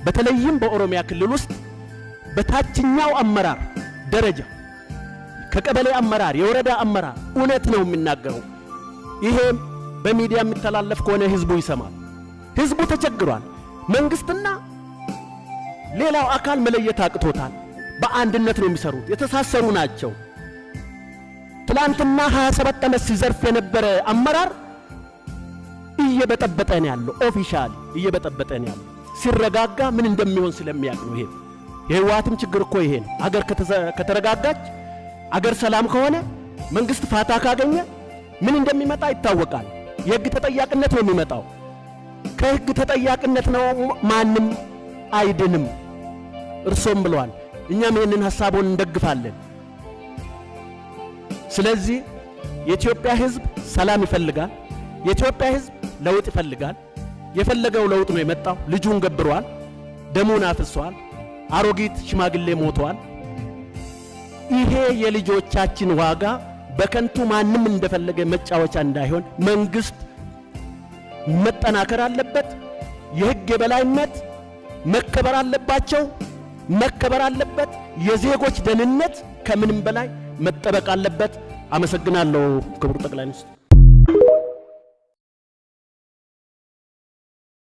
በተለይም በኦሮሚያ ክልል ውስጥ በታችኛው አመራር ደረጃ ከቀበሌ አመራር የወረዳ አመራር እውነት ነው የሚናገረው። ይሄ በሚዲያ የሚተላለፍ ከሆነ ህዝቡ ይሰማል። ህዝቡ ተቸግሯል። መንግስትና ሌላው አካል መለየት አቅቶታል። በአንድነት ነው የሚሰሩት፣ የተሳሰሩ ናቸው። ትላንትና 27 ዓመት ሲዘርፍ የነበረ አመራር እየበጠበጠ ነው ያለው። ኦፊሻሊ እየበጠበጠ ነው ያለው። ሲረጋጋ ምን እንደሚሆን ስለሚያውቅ ነው። ይሄ የህወሓትም ችግር እኮ ይሄ ነው። አገር ከተረጋጋች አገር ሰላም ከሆነ መንግስት ፋታ ካገኘ ምን እንደሚመጣ ይታወቃል። የህግ ተጠያቂነት ነው የሚመጣው። ከህግ ተጠያቂነት ነው ማንም አይድንም። እርሶም ብለዋል። እኛም ይሄንን ሐሳቡን እንደግፋለን። ስለዚህ የኢትዮጵያ ህዝብ ሰላም ይፈልጋል። የኢትዮጵያ ህዝብ ለውጥ ይፈልጋል። የፈለገው ለውጥ ነው የመጣው። ልጁን ገብሯል፣ ደሙን አፍሷል፣ አሮጊት ሽማግሌ ሞቷል። ይሄ የልጆቻችን ዋጋ በከንቱ ማንም እንደፈለገ መጫወቻ እንዳይሆን መንግስት መጠናከር አለበት። የህግ የበላይነት መከበር አለባቸው፣ መከበር አለበት። የዜጎች ደህንነት ከምንም በላይ መጠበቅ አለበት። አመሰግናለሁ ክቡር ጠቅላይ ሚኒስትር።